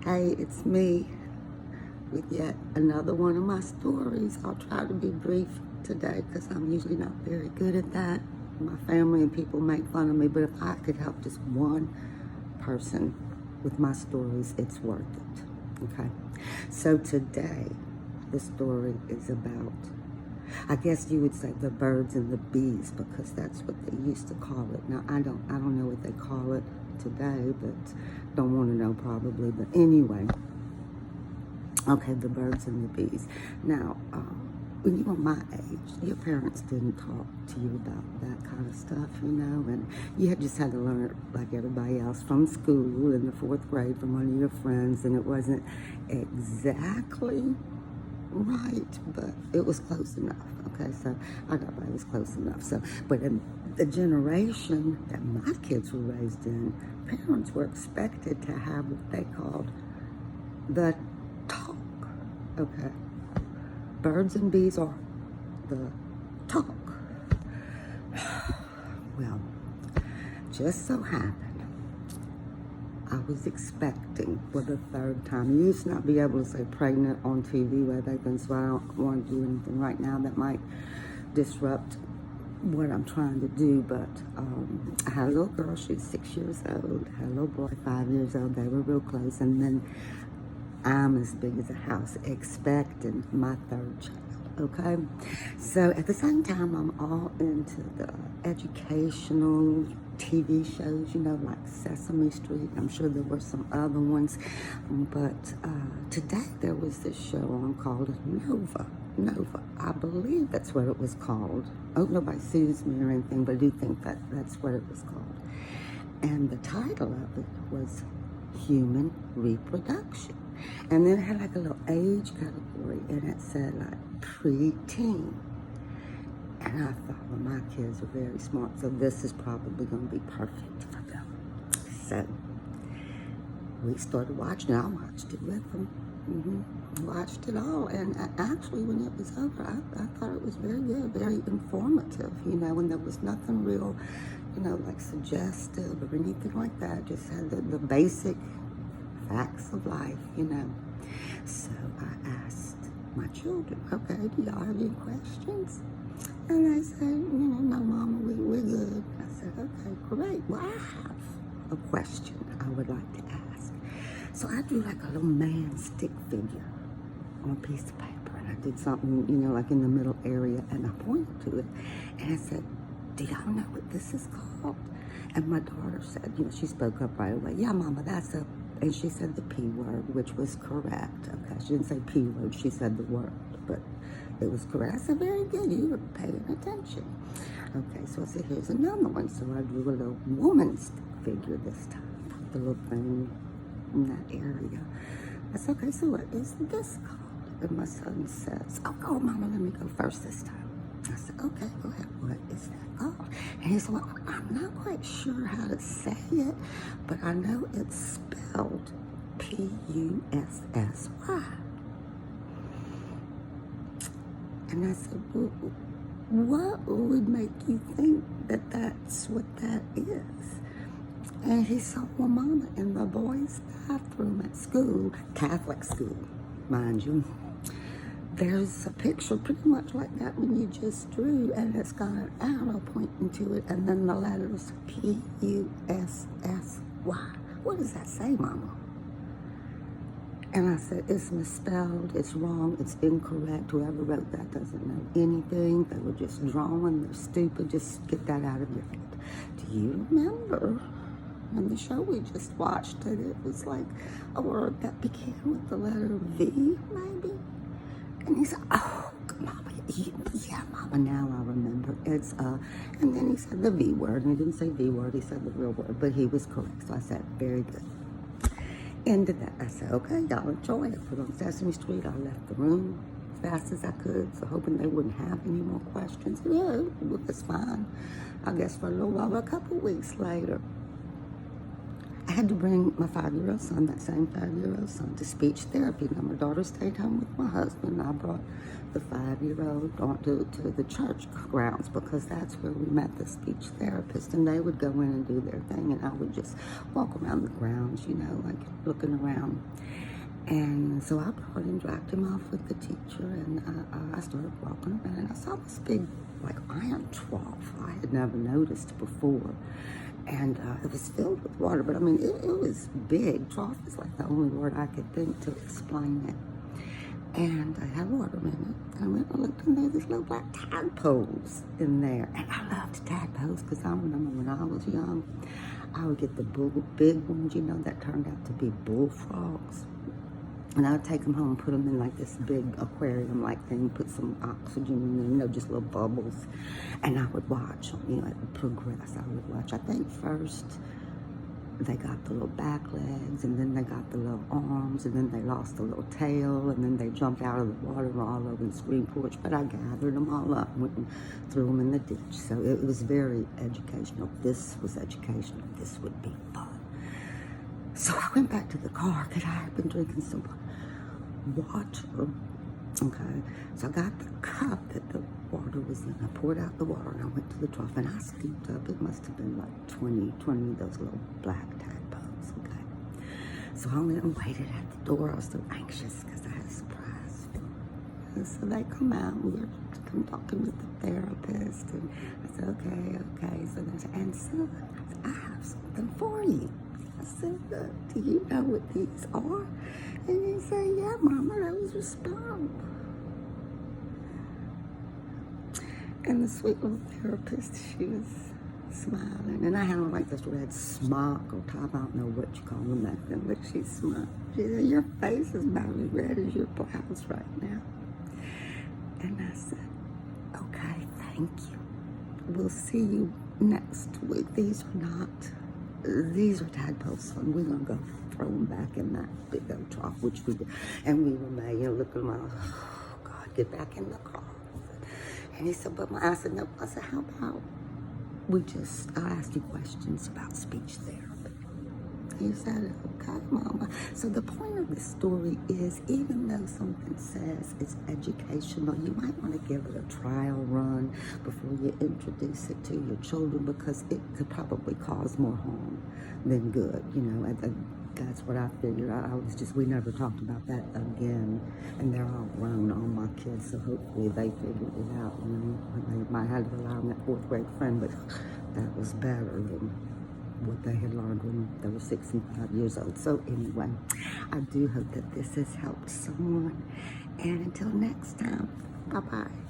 Hey, it's me with yet another one of my stories. I'll try to be brief today because I'm usually not very good at that. My family and people make fun of me, but if I could help just one person with my stories, it's worth it. Okay? So today, the story is about, I guess you would say, the birds and the bees, because that's what they used to call it. Now I don't know what they call it today, but don't want to know probably. But anyway, okay, the birds and the bees. Now, when you were my age, your parents didn't talk to you about that kind of stuff, you know, and you just had to learn it like everybody else from school in the 4th grade from one of your friends, and it wasn't exactly right, but it was close enough. Okay, so I thought it was close enough. So, but in the generation that my kids were raised in, parents were expected to have what they called the talk. Okay, birds and bees are the talk. Well, just so happened I was expecting for the 3rd time. You used to not be able to say pregnant on TV with everything, so I don't want to do anything right now that might disrupt what I'm trying to do. But I had a little girl, she's 6 years old. I had a little boy, 5 years old. They were real close. And then I'm as big as a house, expecting my 3rd child. Okay, so at the same time, I'm all into the educational TV shows, you know, like Sesame Street. I'm sure there were some other ones, but today there was this show on called Nova. I believe that's what it was called. I hope nobody sues me or anything, but I do think that that's what it was called. And the title of it was Human Reproduction. And then it had like a little age category, and it said like pre-teen. And I thought, well, my kids are very smart, so this is probably going to be perfect for them. So we started watching it. I watched it with them. Watched it all. And actually, when it was over, I thought it was very good, very informative, you know, and there was nothing real, you know, like suggestive or anything like that. Just had the basic facts of life, you know. So I asked my children, okay, do y'all have any questions? And they said, you know, no, Mama, we're good. I said, okay, great. Well, I have a question I would like to ask. So I drew like a little man stick figure on a piece of paper, and I did something, you know, like in the middle area, and I pointed to it, and I said, do y'all know what this is called? And my daughter said, you know, she spoke up right away, yeah, Mama, that's a, and she said the P word, which was correct. Okay, she didn't say P word, she said the word, but it was correct. I said, very good, you were paying attention. Okay, so I said, here's another one. So I drew a little woman stick figure this time, put the little thing in that area. I said, okay, so what is this called? And my son says, oh, go, Mama, let me go first this time. I said, okay, go ahead, what is that called? And he said, well, I'm not quite sure how to say it, but I know it's spelled Pussy. And I said, well, what would make you think that that's what that is? And he said, well, Mama, in the boys' bathroom at school, Catholic school, mind you, there's a picture pretty much like that one you just drew, and it's got an arrow pointing to it, and then the letters Pussy. What does that say, Mama? And I said, it's misspelled, it's wrong, it's incorrect. Whoever wrote that doesn't know anything. They were just drawing, they're stupid. Just get that out of your head. Do you remember in the show we just watched it was like a word that began with the letter V, maybe? And he said, oh, Mama, yeah, Mama, now I remember. It's, and then he said the V word, and he didn't say V word, he said the real word, but he was correct. So I said, very good. Ended that. I said, okay, y'all enjoy it. Put on Sesame Street. I left the room as fast as I could, so hoping they wouldn't have any more questions. Yeah, it was fine. I guess for a little while, a couple weeks later, I had to bring my 5-year-old son, that same 5-year-old son, to speech therapy. Now, my daughter stayed home with my husband. I brought the 5-year-old on to the church grounds because that's where we met the speech therapist. And they would go in and do their thing, and I would just walk around the grounds, you know, like looking around. And so I brought him, dropped him off with the teacher, and I started walking around, and I saw this big, like, iron trough I had never noticed before. And it was filled with water, but I mean, it was big. Trough is like the only word I could think to explain it. And I had water in it. And I went and looked, and there was little black tadpoles in there. And I loved tadpoles because I remember when I was young, I would get the big ones, you know, that turned out to be bullfrogs. And I'd take them home and put them in like this big aquarium-like thing, put some oxygen in them, you know, just little bubbles. And I would watch them, you know, it would progress. I would watch. I think first they got the little back legs, and then they got the little arms, and then they lost the little tail, and then they jumped out of the water all over the screen porch. But I gathered them all up and went and threw them in the ditch. So it was very educational. This was educational. This would be fun. So I went back to the car because I had been drinking some water. Okay, so I got the cup that the water was in. I poured out the water and I went to the trough and I scooped up. It must have been like 20 of those little black tadpoles. Okay, so I went and waited at the door. I was so anxious because I had a surprise for them. And so they come out and we were talking with the therapist, and I said, okay. So they said, and son, I have something for you. I said, do you know what these are? And he said, yeah, Mama, those are sperm. And the sweet little therapist, she was smiling. And I had on like this red smock or top, I don't know what you call them back then, but she smiled. She said, your face is about as red as your blouse right now. And I said, okay, thank you. We'll see you next week. These are tadpoles, and we're going to go throw them back in that big old trough, which we did. And we were made, you know, looking around, oh, God, get back in the car. And he said, I said, no. I said, how about I'll ask you questions about speech therapy. He said, okay, Mama. So the point of this story is, even though something says it's educational, you might want to give it a trial run before you introduce it to your children, because it could probably cause more harm than good. You know, that's what I figured. We never talked about that again. And they're all grown, all my kids, so hopefully they figured it out. You know, they might have to rely on that 4th grade friend, but that was better than what they had learned when they were 6 and 5 years old. So anyway, I do hope that this has helped someone. And until next time, bye-bye.